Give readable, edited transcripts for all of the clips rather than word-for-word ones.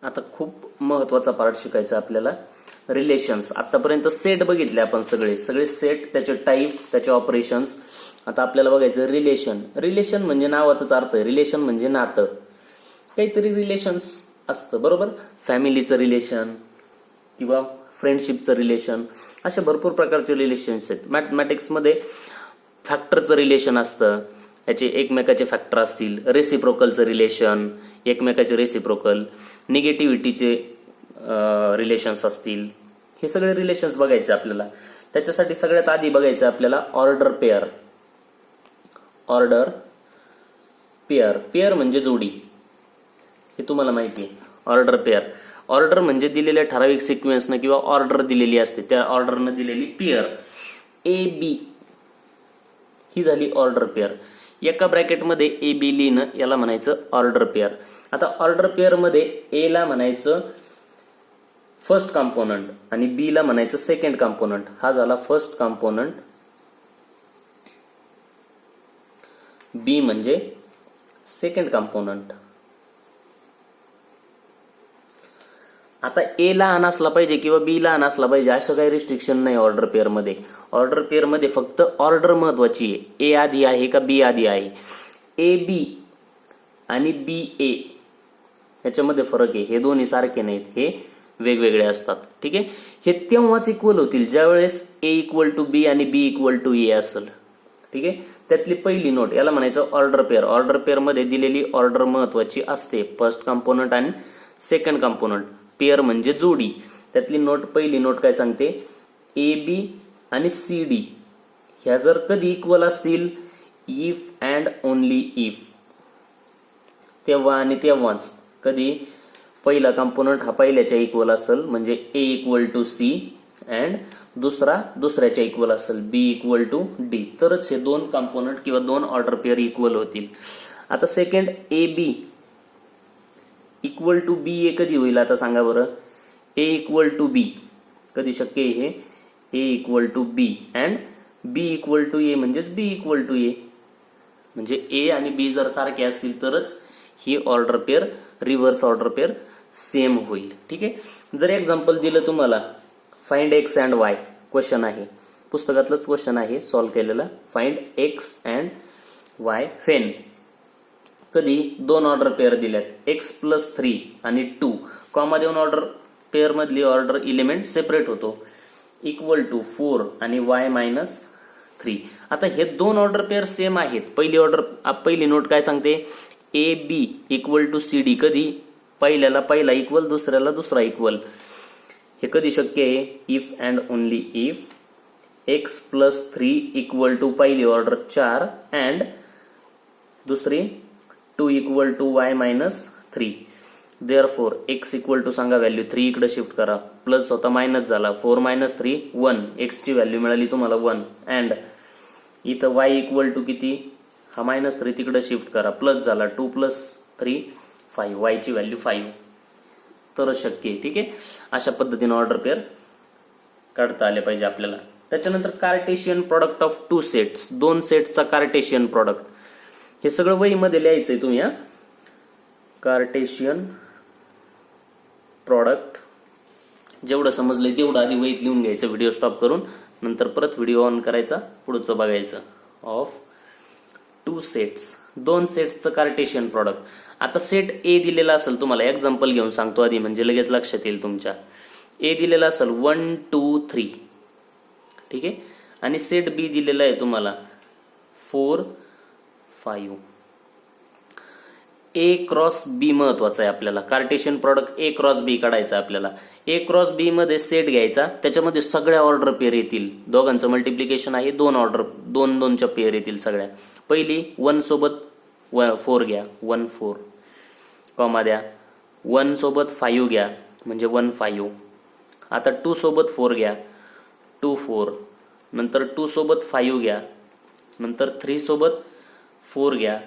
आता खूप महत्वाचा पार्ट शिकायचा आपल्याला, रिलेशन्स. आतापर्यंत सेट बघितले आपण, सगळे सेट, त्याचे टाईप, त्याचे ऑपरेशन्स. आता आपल्याला बघायचं रिलेशन. रिलेशन म्हणजे नावातच अर्थ आहे, रिलेशन म्हणजे नातं. काहीतरी रिलेशन्स असतं, बरोबर. फॅमिलीचं रिलेशन किंवा फ्रेंडशिपचं रिलेशन, अशा भरपूर प्रकारचे रिलेशन्स आहेत. मॅथमॅटिक्समध्ये फॅक्टरचं रिलेशन असतं, याचे एकमेकाचे फॅक्टर असतील. रेसिप्रोकलचं रिलेशन, एकमेकाचे रेसिप्रोकल. निगेटिव्हिटीचे रिलेशन्स असतील. हे सगळे रिलेशन्स बघायचे आपल्याला. त्याच्यासाठी सगळ्यात आधी बघायचं आपल्याला order pair. Order pair, pair म्हणजे जोडी, हे तुम्हाला माहिती आहे. ऑर्डर पेअर, ऑर्डर म्हणजे दिलेल्या ठराविक सिक्वेन्सनं किंवा ऑर्डर दिलेली असते, त्या ऑर्डरनं दिलेली पेअर. ए बी ही झाली ऑर्डर पेअर. एका ब्रॅकेटमध्ये ए बी लिहिणं, याला म्हणायचं ऑर्डर पेअर. आता ऑर्डर पेअर मध्ये ए ला म्हणायचं फर्स्ट कंपोनंट आणि बी ला म्हणायचं सेकंड कंपोनंट. हा झाला फर्स्ट कंपोनंट, बी म्हणजे सेकंड कंपोनंट. आता ए लहान असला पाहिजे किंवा बी लहान असला पाहिजे असं काही रिस्ट्रिक्शन नाही ऑर्डर पेअर मध्ये. ऑर्डर पेअर मध्ये फक्त ऑर्डर महत्वाची आहे. ए आधी आहे का बी आधी आहे. ए बी आणि बी ए याच्यामध्ये फरक आहे. हे दोन्ही सारखे नाहीत, हे वेगवेगळे असतात. ठीक आहे. हे तेव्हाच इक्वल होतील ज्यावेळेस ए इक्वल टू बी आणि बी इक्वल टू ए असेल. ठीक आहे. त्यातली पहिली नोट, याला म्हणायचं ऑर्डर पेअर. ऑर्डर पेअर मध्ये दिलेली ऑर्डर महत्वाची असते, फर्स्ट कंपोनंट आणि सेकंड कंपोनंट. पेअर म्हणजे जोडी. त्यातली नोट, पहिली नोट काय सांगते, ए बी आणि सी डी ह्या जर कधी इक्वल असतील, इफ अँड ओनली इफ, तेव्हा आणि तेव्हाच. कधी पहिला कंपोनंट हा पहिल्याच्या इक्वल असेल, म्हणजे ए इक्वल टू सी, अँड दुसरा दुसऱ्याच्या इक्वल असेल, बी इक्वल टू डी, तरच हे दोन कंपोनंट किंवा दोन ऑर्डर पेअर इक्वल होतील. आता second, A B equal to B A कधी होईल, आता सांगा बरं. ए इक्वल टू बी कधी शक्य आहे हे, A equal to B and B equal to A म्हणजेच बी इक्वल टू ए. म्हणजे ए आणि बी जर सारखे असतील तरच ही order pair, reverse order pair same होईल. ठीक आहे. जर एक्झाम्पल दिलं तुम्हाला, find X and Y, question आहे, पुस्तकातलंच क्वेश्चन आहे सॉल्व्ह केलेला. Find X and Y then. कधी दोन ऑर्डर पेअर दिल्यात, एक्स प्लस 3 आणि 2, कॉमा देऊन ऑर्डर पेअर मधली ऑर्डर इलिमेंट सेपरेट होतो. इक्वल टू 4 आणि वाय मायनस 3. आता हे दोन ऑर्डर पेअर सेम आहेत. पहिली नोट काय सांगते, A B equal to C D. कधी पहिल्याला पहिला इक्वल, दुसऱ्याला दुसरा इक्वल. हे कधी शक्य आहे, if and only if X plus 3 equal to पहिली ऑर्डर 4 अँड दुसरी 2 equal to Y minus 3. Therefore X equal to सांगा व्हॅल्यू, 3 इकडे शिफ्ट करा, प्लस होता मायनस झाला, 4 मायनस 3 1. एक्स ची व्हॅल्यू मिळाली तुम्हाला 1. अँड इथं वाय इक्वल टू किती, हा मायनस 3 तिकडे शिफ्ट करा, प्लस झाला, 2 प्लस 3 5, वाय ची व्हॅल्यू 5. तरच शक्य आहे. ठीक आहे. अशा पद्धतीने ऑर्डर पेअर काढता आले पाहिजे आपल्याला. त्याच्यानंतर Cartesian product of two sets, दोन सेट्सचा कार्टेशियन प्रोडक्ट. हे सगळं वहीमध्ये लिहायचंय तुम्ही. कार्टेशियन प्रोडक्ट जेवढं समजलंय तेवढं आधी वहीत लिहून घ्यायचं, व्हिडिओ स्टॉप करून. नंतर परत व्हिडिओ ऑन करायचा, पुढचं बघायचं. ऑफ टू सेट्स, दोन सेट्सचं कार्टेशियन प्रोडक्ट. आता सेट ए दिलेला असेल तुम्हाला, एक्झाम्पल घेऊन सांगतो आधी म्हणजे लगेच लक्षात येईल तुमच्या. ए दिलेला असेल 1 2 3. ठीक आहे. आणि सेट बी दिलेला आहे तुम्हाला 4 5. ए क्रॉस बी महत्वाचं आहे आपल्याला. कार्टेशियन प्रोडक्ट ए क्रॉस बी काढायचं आपल्याला. ए क्रॉस बी मध्ये सेट घ्यायचा, त्याच्यामध्ये सगळ्या ऑर्डर पेअर येतील. दोघांचं मल्टिप्लिकेशन आहे, दोन ऑर्डर, दोन दोनच्या पेअर येतील सगळ्या. पहिली 1 सोबत 4 घ्या, 1 4, कॉमा द्या. 1 सोबत 5 घ्या म्हणजे 1 5. आता 2 सोबत 4 घ्या, 2 4. नंतर 2 सोबत 5 घ्या, नंतर 3 सोबत 4 घ्या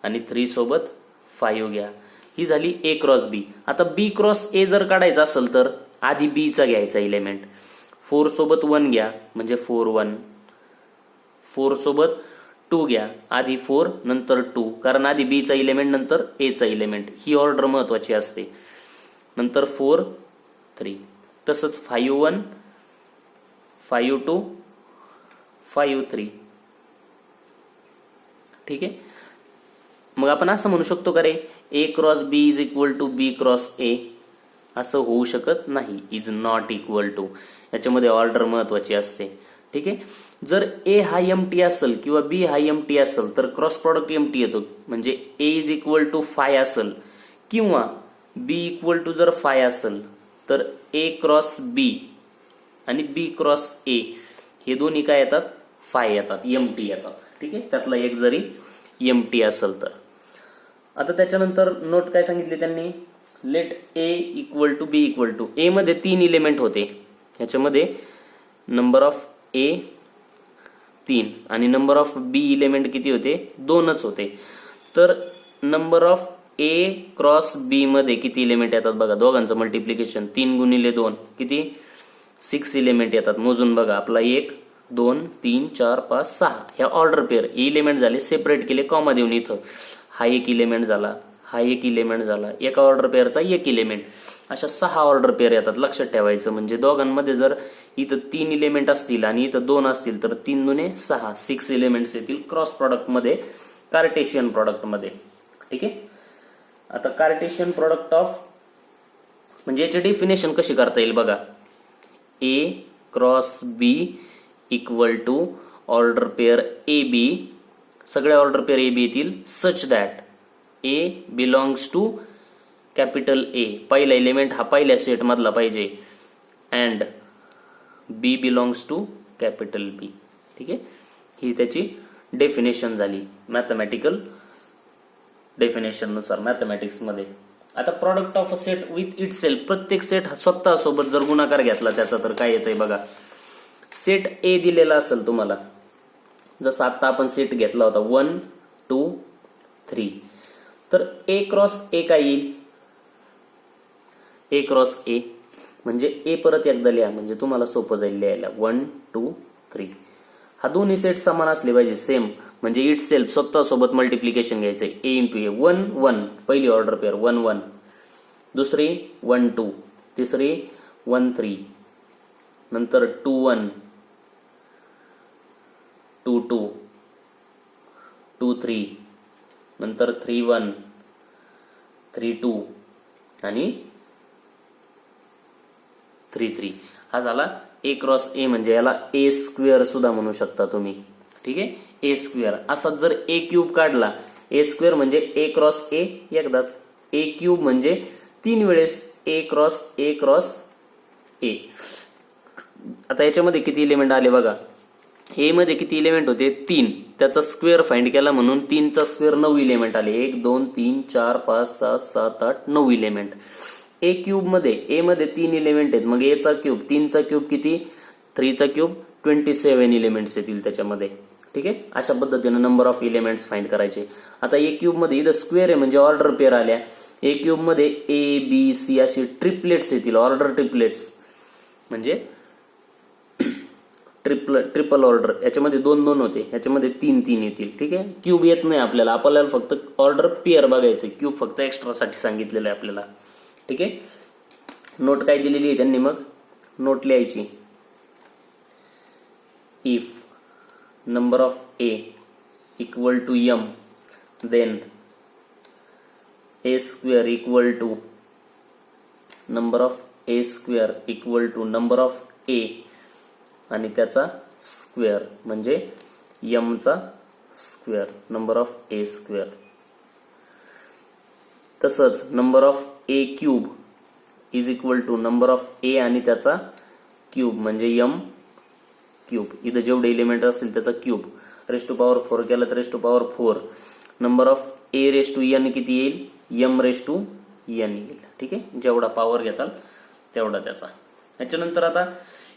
आणि 3 सोबत 5 घ्या. ही झाली ए क्रॉस बी. आता बी क्रॉस ए जर काढायचा असेल तर आधी बी चा घ्यायचा इलेमेंट. 4 सोबत 1 घ्या म्हणजे 4 1. 4 सोबत 2 घ्या, आधी 4 नंतर 2, कारण आधी बी चा इलेमेंट नंतर ए चा इलेमेंट. ही ऑर्डर महत्वाची असते. नंतर 4 3. तसंच 5 1 5 2 5 3. ठीक आहे. मग आपण असं म्हणू शकतो का रे A cross B is equal to B cross A? असं होऊ शकत नाही. Is not equal to. याच्यामध्ये ऑर्डर महत्वाची असते. ठीक आहे. जर A हा एम्प्टी असेल किंवा B हा एम्प्टी असेल तर क्रॉस प्रॉडक्ट एम्प्टी येतो. म्हणजे A इज इक्वल टू 5 असेल किंवा B इक्वल टू जर 5 असेल तर A क्रॉस B आणि B क्रॉस A हे दोन्ही काय येतात? 5 येतात, एम्प्टी येतात. ठीक आहे. त्यातला एक जरी एम्प्टी असेल तर. आता त्याच्यानंतर नोट काय सांगितले त्यांनी? Let A equal to B equal to. A मध्ये 3 इलेमेंट होते. ह्याच्यामध्ये नंबर ऑफ A 3 आणि नंबर ऑफ B इलेमेंट किती होते? 2च होते. तर number of A cross B मध्ये किती इलेमेंट येतात बघा. दोघांचं मल्टिप्लिकेशन 3 गुणिले 2 किती? 6 इलेमेंट येतात. मोजून बघा. आपला 1 2 3 4 5 6 ह्या ऑर्डर पेअर इलेमेंट झाले. सेपरेट केले कॉमा देऊन. इथं हा एक इलेमेंट झाला, हा एक इलेमेंट झाला, एका ऑर्डर पेअरचा एक इलेमेंट. अशा 6 ऑर्डर पेअर येतात. लक्षात ठेवायचं. म्हणजे दोघांमध्ये जर इथं 3 इलेमेंट असतील आणि इथं 2 असतील तर 3 दुने 6 6 इलेमेंट्स येतील क्रॉस प्रॉडक्ट मध्ये, कार्टेशियन प्रॉडक्ट मध्ये. ठीक आहे. आता कार्टेशियन प्रॉडक्ट ऑफ म्हणजे याची डेफिनेशन कशी करता येईल बघा. A cross B equal to order pair AB. सगळ्या ऑर्डर पेअर AB येतील such that A belongs to capital A. पहिला एलिमेंट हा पहिल्या सेट मधला पाहिजे and B belongs to capital B. ठीक आहे. ही त्याची डेफिनेशन झाली मॅथमॅटिकल डेफिनेशन नुसार मॅथमॅटिक्स मध्ये. आता product of a set with it self. प्रत्येक सेट स्वतः सोबत जर गुणाकार घेतला त्याचा तर काय येतंय बघा. सेट A दिलेला असेल तुम्हाला. जसं आता आपण सेट घेतला होता 1 2 3. तर A क्रॉस A काय येईल? A क्रॉस A म्हणजे A परत एकदा लिहा म्हणजे तुम्हाला सोपं जाईल लिहायला. 1 2 3. हा दोन्ही सेट समान असले पाहिजे सेम. म्हणजे इट सेल्फ स्वतः सोबत मल्टिप्लिकेशन घ्यायचंय. A into A. 1 1 पहिली ऑर्डर पेअर 1 1. दुसरी 1 2. तिसरी 1 3. नंतर 2 1 2 2 2 3. नंतर 3 1 3 2 आणि 3 3. हा झाला A क्रॉस A. म्हणजे याला A स्क्वेअर सुद्धा म्हणू शकता तुम्ही. ठीक आहे. A square. असा जर A क्यूब काढला. A स्क्वेअर म्हणजे A क्रॉस A एकदाच. A क्यूब म्हणजे 3 वेळेस A cross A cross A. आता याच्यामध्ये किती इलेमेंट आले बघा. A मध्ये किती इलेमेंट होते? 3. त्याचा स्क्वेअर फाइंड केला म्हणून 3 चा स्क्वेअर 9 इलेमेंट आले. 1 2 3 4 5 6 7 8 9 इलेमेंट. A क्यूब मध्ये A मध्ये 3 इलेमेंट आहेत. मग A चा क्यूब 3 चा क्यूब किती? 3 चा क्यूब 27 इलेमेंट्स येतील त्याच्यामध्ये. ठीक आहे. अशा पद्धतीने नंबर ऑफ इलेमेंट्स फाइंड करायचे. आता A क्यूब मध्ये इथं स्क्वेअर आहे म्हणजे ऑर्डर पेअर आल्या. A क्यूब मध्ये A B C असे ट्रिपलेट्स येतील. ऑर्डर ट्रिपलेट्स म्हणजे ट्रिपल ऑर्डर. याच्यामध्ये 2 2 होते. याच्यामध्ये 3 3 येतील. ठीक आहे. क्यूब येत नाही आपल्याला. आपल्याला फक्त ऑर्डर पेअर बघायचं. क्यूब फक्त एक्स्ट्रा साठी सांगितलेलं आहे आपल्याला. ठीक आहे. नोट काय दिलेली आहे त्यांनी मग नोट लिहायची. If number of A equal to M then A square equal to number of A square equal to number of A आणि त्याचा स्क्वेअर म्हणजे M चा square number of A square. तसंच number of A cube is equal to number of A आणि त्याचा cube म्हणजे M cube. इथं जेवढे इलिमेंट असतील त्याचा क्यूब. रेस टू पॉवर 4 केला तर raise to power 4. Number of A raise to N किती येईल? M रेस टू N येईल. ठीक आहे. जेवढा पॉवर घेताल तेवढा त्याचा. याच्यानंतर आता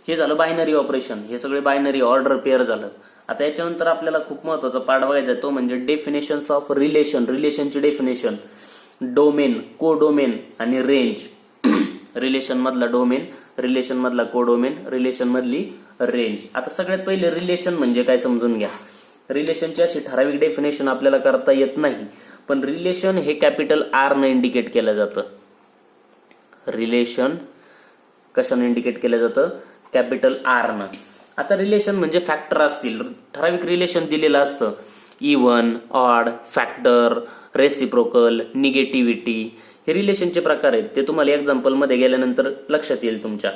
हे झालं बायनरी ऑपरेशन. हे सगळे बायनरी ऑर्डर पेअर झालं. आता याच्यानंतर आपल्याला खूप महत्वाचा पार्ट बघायचा तो म्हणजे डेफिनेशन्स ऑफ रिलेशन. रिलेशनची डेफिनेशन. डोमेन, कोडोमेन आणि रेंज. रिलेशन मधला डोमेन, रिलेशन मधला कोडोमेन, रिलेशन मधली रेंज. आता सगळ्यात पहिले रिलेशन म्हणजे काय समजून घ्या. रिलेशनची अशी ठराविक डेफिनेशन आपल्याला करता येत नाही. पण रिलेशन हे कॅपिटल R ने इंडिकेट केलं जातं. रिलेशन कशाने इंडिकेट केलं जातं? कॅपिटल आर न. आता रिलेशन म्हणजे फॅक्टर असतील, ठराविक रिलेशन दिलेलं असतं. Even, odd, factor, reciprocal, negativity, हे रिलेशनचे प्रकार आहेत. ते तुम्हाला एक्झाम्पल मध्ये गेल्यानंतर लक्षात येईल तुमच्या.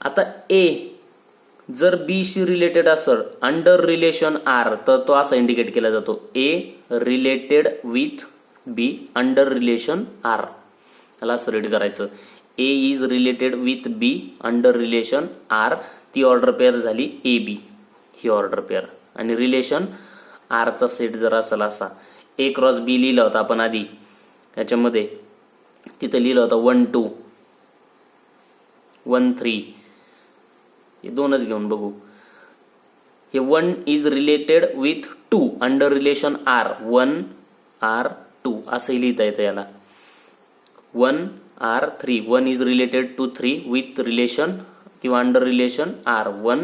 आता ए जर बी शी रिलेटेड असेल अंडर रिलेशन आर, तर तो असा इंडिकेट केला जातो, A related with B under relation R. त्याला असं रीड करायचं, A is related with B under relation R. ती ऑर्डर पेअर झाली ए बी, ही ऑर्डर पेअर. आणि रिलेशन आरचा सेट जर असेल असा, ए क्रॉस बी लिहिला होता आपण आधी याच्यामध्ये, तिथे लिहिलं होतं 1 2 1 3, हे दोनच घेऊन बघू. हे 1 is related with 2 under relation R, 1 R 2 असंही लिहिता येतं याला. 1 R 3, 1 is related to 3 with relation किंवा अंडर रिलेशन आर, 1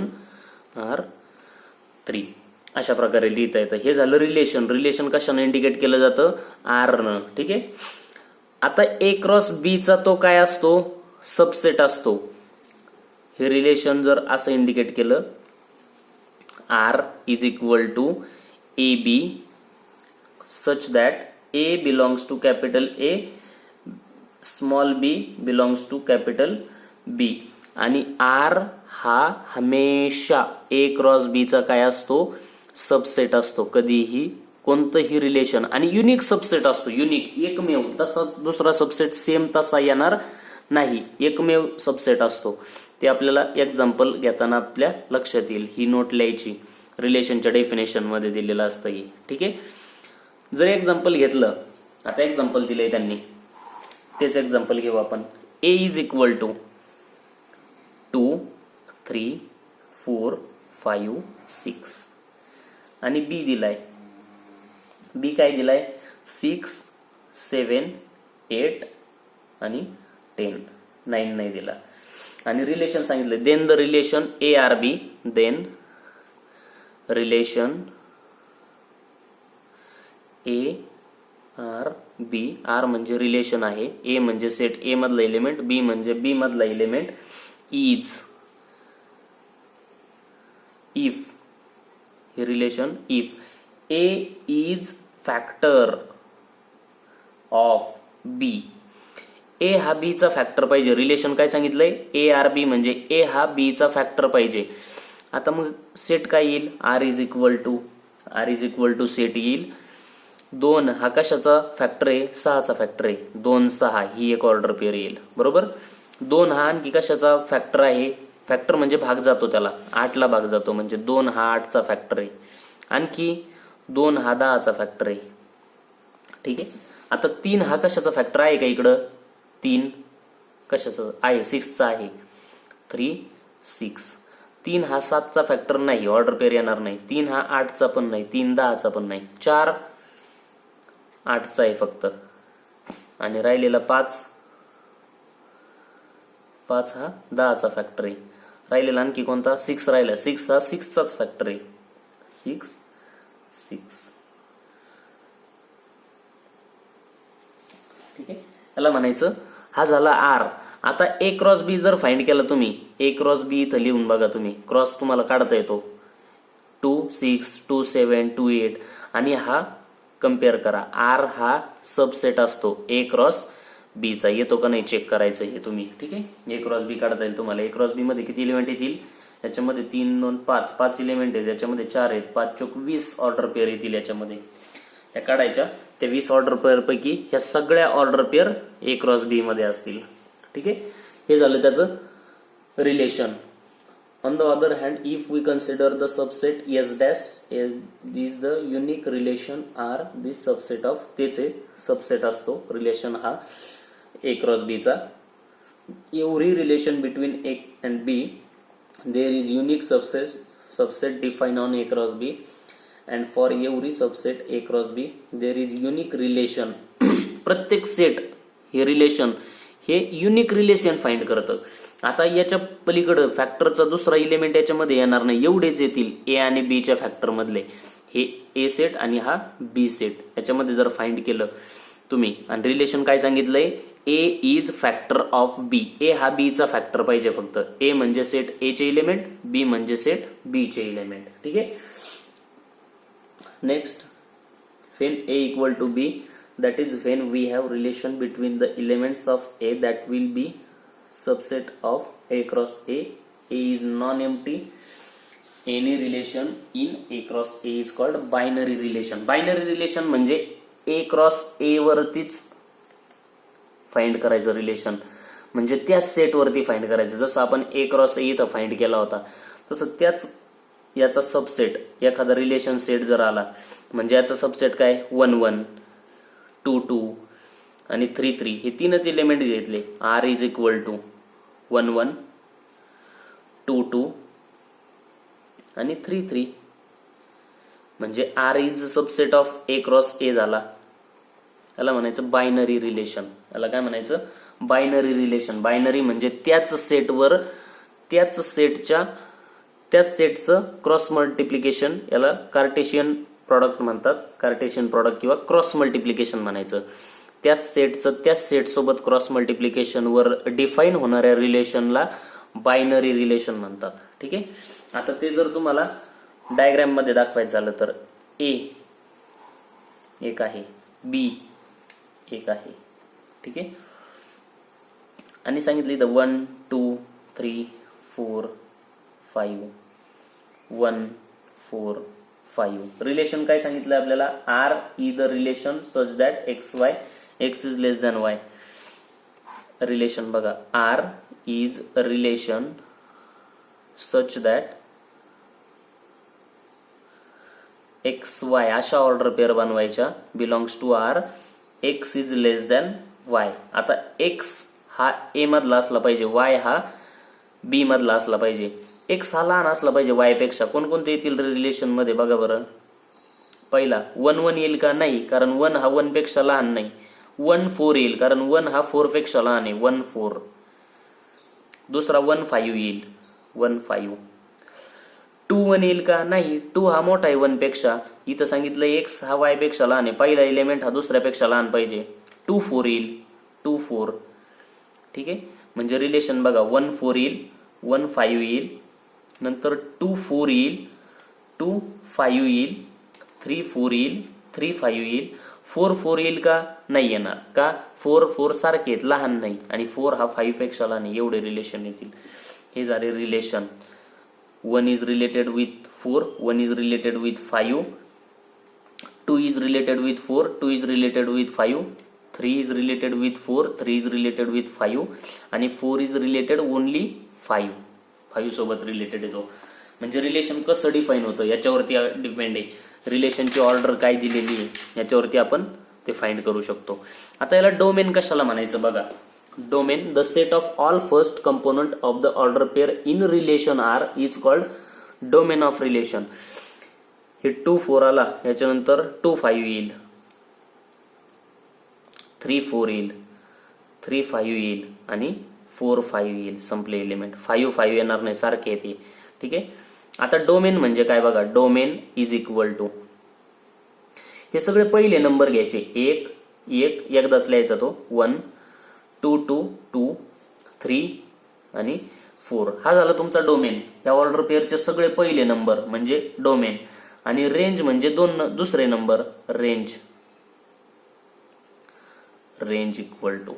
आर 3, अशा प्रकारे लिहिता येतं. हे झालं रिलेशन. रिलेशन कशाने इंडिकेट केलं जातं? आर न. ठीक आहे. आता ए क्रॉस बी चा तो काय असतो? सबसेट असतो. हे रिलेशन जर असं इंडिकेट केलं, R is equal to A B such that A belongs to capital A, small B belongs to capital B. आणि आर हा हमेशा ए क्रॉस बी चा काय असतो? सबसेट असतो. कधीही कोणतंही रिलेशन, आणि युनिक सबसेट असतो. युनिक, एकमेव. तसाच दुसरा सबसेट सेम तसा येणार नाही, एकमेव सबसेट असतो. ते आपल्याला एक्झाम्पल घेताना आपल्या लक्षात येईल. ही नोट लिहायची, रिलेशनच्या डेफिनेशन मध्ये दिलेलं असतं ही. ठीक आहे. जर एक्झाम्पल घेतलं, आता एक्झाम्पल दिलंय त्यांनी, तेच एक्झाम्पल घेऊ आपण. ए इज इक्वल टू 2 3 4 5 6 आणि बी दिलाय. बी काय दिलाय? 6 7 8 आणि 10, 9 नाही दिला. आणि रिलेशन सांगितलं, then the relation A R B, then relation A R B. R म्हणजे रिलेशन आहे, ए म्हणजे सेट ए मधला एलिमेंट, बी म्हणजे बी मधला एलिमेंट, इज इफ, हे relation if A is factor of B. A हा बी चा फॅक्टर पाहिजे. रिलेशन काय सांगितलंय? ए आर बी म्हणजे ए हा बी चा फॅक्टर पाहिजे. आता मग सेट काय येईल? R is equal to set येईल. 2 हा कशाचा फॅक्टर आहे? 6 चा फॅक्टर आहे. 2 6 ही एक ऑर्डर पेअर येईल. बरोबर. 2 हा आणखी कशाचा फॅक्टर आहे? फॅक्टर म्हणजे भाग जातो, त्याला 8 ला भाग जातो, म्हणजे 2 हा 8 चा फॅक्टर आहे. आणखी 2 हा 10 चा फॅक्टर आहे. ठीक आहे. आता 3 हा कशाचा फॅक्टर आहे का इकडं? 3 कशाचं आहे? 6 चा आहे. 3 6. 3 हा 7 चा फॅक्टर नाही, ऑर्डर पेअर येणार नाही. 3 हा 8 चा पण नाही, 3 10 चा पण नाही. 4 8 चा आहे फक्त. आणि राहिलेला 5 हा 10 चा फॅक्टर आहे. राहिलेला आणखी कोणता? 6 राहिला. 6 हा 6 चाच फॅक्टर आहे. 6 6. ठीक आहे. याला म्हणायचं, हा झाला आर. आता ए क्रॉस बी जर फाइंड केला तुम्ही, ए क्रॉस बी इथं लिहून बघा तुम्ही, क्रॉस तुम्हाला काढता येतो. 2 6 2 7 2 8 आणि हा कम्पेअर करा. आर हा सबसेट असतो ए क्रॉस बी चा. येतो का नाही चेक करायचं हे तुम्ही. ठीक आहे. ए क्रॉस बी काढता येईल तुम्हाला. ए क्रॉस बी मध्ये किती एलिमेंट येतील? याच्यामध्ये 3 2 5 5 एलिमेंट आहेत. याच्यामध्ये 4 आहेत. 5 चोक 20 ऑर्डर पेअर येतील याच्यामध्ये. त्या काढायच्या. त्या 20 ऑर्डर पेअर पैकी ह्या सगळ्या ऑर्डर पेअर ए क्रॉस बी मध्ये असतील. ठीक आहे. हे झालं त्याचं relation. On the other hand, if we consider the subset S dash is the unique relation R, this subset of, तेच आहे सबसेट असतो रिलेशन हा A क्रॉस B चा. Every relation between A and B, there is unique subset defined on A cross B, and for every subset A cross B, there is unique relation. प्रत्येक set हे relation हे unique relation find करतं. आता याच्या पलीकडे फॅक्टरचा दुसरा element याच्यामध्ये येणार नाही, एवढेच येतील ए आणि बी च्या फॅक्टर मधले. हे ए सेट आणि हा बी सेट याच्यामध्ये जर फाइंड केलं तुम्ही, आणि रिलेशन काय सांगितलंय? ए is factor of B. A हा बी चा फॅक्टर पाहिजे फक्त. ए म्हणजे सेट ए चे इलेमेंट, बी म्हणजे सेट बी चे इलेमेंट. ठीक आहे. Next, when a equal to b, that is when we have relation between the elements of a that will be subset of a cross a. A is non-empty. Any relation in a cross a is called binary relation. Binary relation म्हणजे a cross a वरतीच find करायचं relation, म्हणजे त्याच set वरती find करायचं. जसं आपण a cross a इथं फाइंड केला होता, तसं त्याच याचा सबसेट एखादा रिलेशन सेट जर आला, म्हणजे याचा सबसेट काय 1 1 2 2 आणि 3 3, हे तीनच एलिमेंट घेतले. r इज इक्वल टू 1 1 2 2 आणि 3 3, म्हणजे r is subset of a cross a झाला. याला म्हणायचं बायनरी रिलेशन. याला काय म्हणायचं? Binary relation. बायनरी म्हणजे त्याच सेटवर त्याच सेटचं क्रॉस मल्टिप्लिकेशन, याला कार्टेशियन प्रॉडक्ट म्हणतात. कार्टेशियन प्रॉडक्ट किंवा क्रॉस मल्टिप्लिकेशन म्हणायचं. त्याच सेटचं त्याच सेट सोबत क्रॉस मल्टिप्लिकेशन वर डिफाईन होणाऱ्या रिलेशनला बायनरी रिलेशन म्हणतात. ठीक आहे. आता ते जर तुम्हाला डायग्राम मध्ये दाखवायचं झालं तर ए एक आहे, बी एक आहे. ठीक आहे. आणि सांगितलं इथं 1 2 3 4 5 1 4 5. रिलेशन काय सांगितलं आपल्याला? R is the relation such that X Y X is less than Y. Relation बघा, R is a relation such that X Y अशा ऑर्डर पेअर बनवायच्या belongs to R, X is less than Y. आता X हा A मधला असला पाहिजे, Y हा बी मधला असला पाहिजे, एक्स हा लहान असला पाहिजे वाय पेक्षा. कोणकोणते येतील रिलेशन मध्ये बघा बरं. पहिला 1 1 येईल का? नाही, कारण 1 हा 1 पेक्षा लहान नाही. 1 4 येईल, कारण 1 हा 4 पेक्षा लहान आहे. 1 4. दुसरा 1 5 येईल, 1 5. 2 1 येईल का? नाही, 2 हा मोठा आहे 1 पेक्षा. इथं सांगितलं एक्स हा वाय पेक्षा लहान आहे, पहिला एलिमेंट हा दुसऱ्यापेक्षा लहान पाहिजे. 2 4 येईल, 2 4. ठीक आहे. म्हणजे रिलेशन बघा, 1 4 येईल, 1 5 येईल, नंतर 2 4 येईल, 2 5 येईल, 3 4 येईल, 3 5 येईल. 4 4 येईल का? नाही येणार. का? 4 4 सारखे लहान नाही, आणि 4 हा 5 पेक्षा लहान आहे. एवढे रिलेशन येतील. हे झाले relation. 1 is related with 4, 1 is related with 5, 2 is related with 4, 2 is related with 5, 3 is related with 4, 3 is related with 5, आणि 4 इज रिलेटेड ओनली 5. 5 सोबत रिलेटेड येतो. म्हणजे रिलेशन कसं डिफाईन होतं याच्यावरती डिपेंड आहे. रिलेशनची ऑर्डर काय दिलेली आहे याच्यावरती आपण ते फाइंड करू शकतो. आता याला डोमेन कशाला म्हणायचं बघा. Domain, the set of all first component of the order pair in relation R is called domain of relation. हे 2 4 आला, याच्यानंतर 2 5 येईल, 3 4 येईल, 3 5 येईल, आणि 4 5 येईल. संपले एलिमेंट. 5 5 येणार नाही, सारखे येते. ठीक आहे. आता डोमेन म्हणजे काय बघा. डोमेन इज इक्वल टू, हे सगळे पहिले नंबर घ्यायचे. 1 1 एकदाच लिहायचा तो, 1 2 2 2 3 आणि 4. हा झाला तुमचा डोमेन. या ऑर्डर पेअरचे सगळे पहिले नंबर म्हणजे डोमेन. आणि रेंज म्हणजे दुसरे number, range. Range equal to,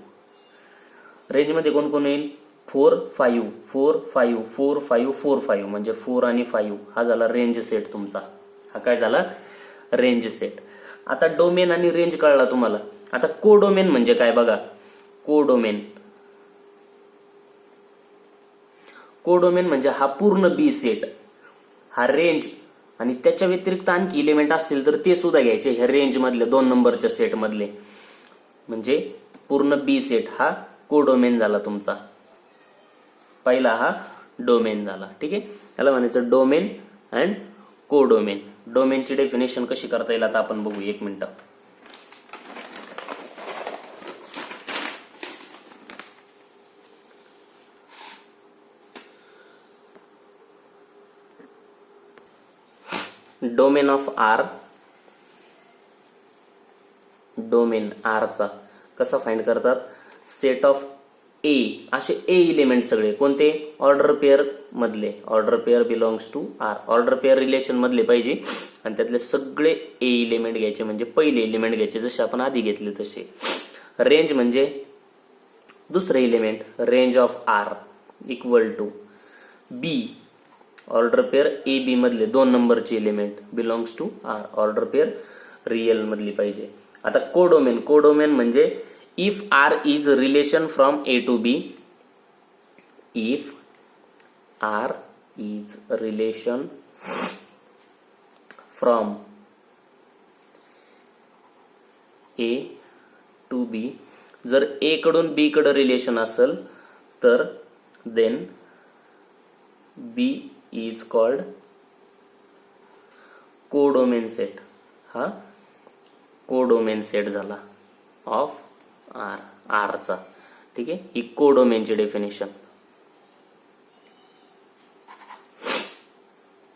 range मध्ये कोण कोण येईल? 4 5 4 5 4 5 4 5, म्हणजे 4 आणि 5. हा झाला रेंज सेट तुमचा. हा काय झाला? Range set. आता डोमेन आणि रेंज कळला तुम्हाला. आता कोडोमेन म्हणजे काय बघा. कोडोमेन, कोडोमेन म्हणजे हा पूर्ण बी सेट, हा रेंज, आणि त्याच्या व्यतिरिक्त आणखी इलिमेंट असतील तर ते सुद्धा घ्यायचे ह्या रेंज मधले 2 नंबरच्या सेट मधले. म्हणजे पूर्ण बी सेट हा कोडोमेन झाला तुमचा. पहिला हा डोमेन झाला. ठीक आहे. याला म्हणायचं डोमेन अँड कोडोमेन. डोमेनची डेफिनेशन कशी करता येईल आता आपण बघू. 1 minute. Domain of R, domain R चा कसा फाइंड करतात. सेट ऑफ ए, असे ए इलिमेंट सगळे कोणते, ऑर्डर पेअर मधले, order pair belongs to R, order pair relation मधले पाहिजे आणि त्यातले सगळे ए इलिमेंट घ्यायचे, म्हणजे पहिले इलिमेंट घ्यायचे जसे आपण आधी घेतले तसे. रेंज म्हणजे दुसरे element, range of R equal to B, order pair A B मधले 2 नंबरचे element belongs to R, order pair real मधली पाहिजे. आता कोडोमेन, कोडोमेन म्हणजे if R is relation from A to B, if R is relation from A to B, जर A कडून B कडे relation असेल तर then B is called codomain set. हा कोडोमेन सेट झाला ऑफ आर, आर चा. ठीक आहे, ही कोडोमेनची डेफिनेशन.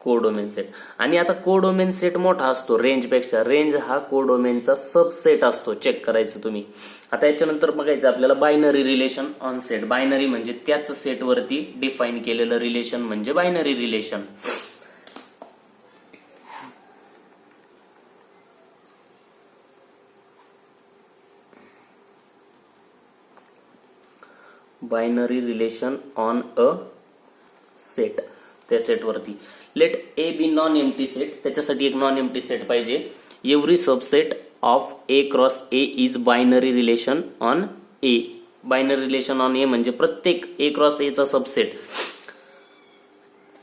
Codomain set. आणि आता कोडोमेन सेट मोठा असतो रेंज पेक्षा, रेंज हा कोडोमेनचा सबसेट असतो, चेक करायचं तुम्ही. आता याच्यानंतर बघायचं आपल्याला binary relation on set. Binary म्हणजे त्याच सेटवरती डिफाईन केलेलं रिलेशन म्हणजे binary relation. Binary relation on a set, त्या सेटवरती. Let A B non empty set, त्याच्यासाठी एक नॉन एम्प्टी सेट पाहिजे. Every subset of A cross A is binary relation on A. Binary relation on A म्हणजे प्रत्येक ए cross A चा subset.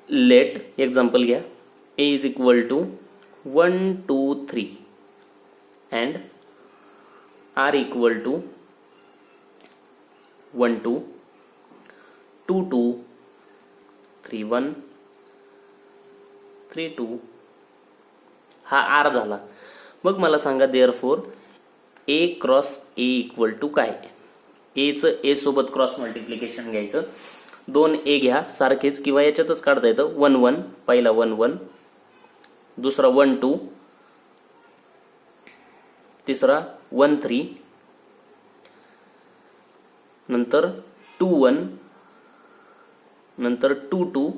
Let example घ्या, A is equal to 1 2 3 and R equal to 1 2 2 2 3 1 3 2. हा R झाला. मग मला सांगा therefore A cross A equal to काय. ए चं ए सोबत क्रॉस मल्टिप्लिकेशन घ्यायचं. 2 ए घ्या सारखेच किंवा याच्यातच काढता येतं. 1 1, पहिला 1 1, दुसरा 1 2, तिसरा 1 3, नंतर 2 1, नंतर 2 2,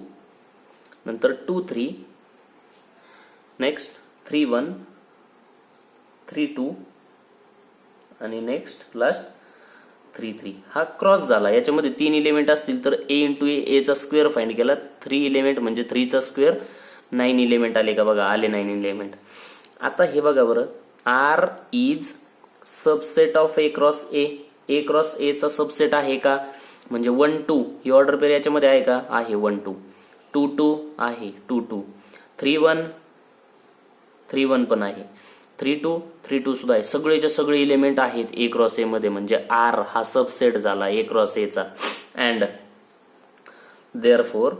नंतर 2 3, नेक्स्ट 3 1 3 2 आणि नेक्स्ट लास्ट 3 3. हा क्रॉस झाला. याच्यामध्ये 3 इलिमेंट असतील तर ए इंटू ए चा स्क्वेअर फाइंड केला. 3 इलिमेंट म्हणजे 3 चा स्क्वेअर. 9 इलिमेंट आले का बघा, आले 9 इलिमेंट. आता हे बघा बरं, R is subset of A cross A. A cross A चा सबसेट आहे का, म्हणजे 1 2 ही ऑर्डर पेअर याच्यामध्ये आहे का, आहे 1 2. 2 2 आहे 2 2. 3 1 3 1 पण आहे. 3 2 3 2 सुद्धा आहे. सगळेच्या सगळे इलिमेंट आहेत ए क्रॉस ए मध्ये, म्हणजे आर हा सबसेट झाला ए क्रॉस ए चा. And therefore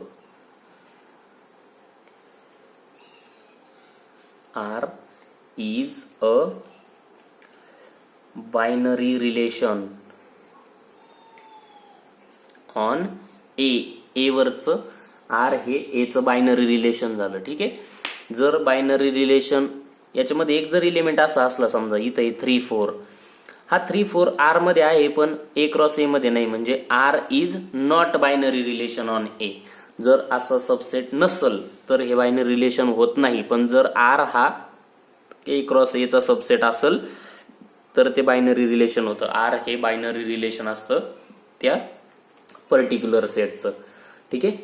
R is a binary relation on A. A वरचं आर हे ए चं बायनरी रिलेशन झालं. ठीक आहे. जर बायनरी रिलेशन याच्यामध्ये एक जर इलिमेंट असा असला, समजा इथे 3 4, हा 3 4 आर मध्ये आहे पण ए क्रॉस ए मध्ये नाही, म्हणजे R is not binary relation on A. जर असं सबसेट नसल तर हे बायनरी रिलेशन होत नाही. पण जर आर हा ए क्रॉस ए चा सबसेट असेल तर ते बायनरी रिलेशन होतं. आर हे बायनरी रिलेशन असतं त्या पर्टिक्युलर सेटचं. ठीक आहे.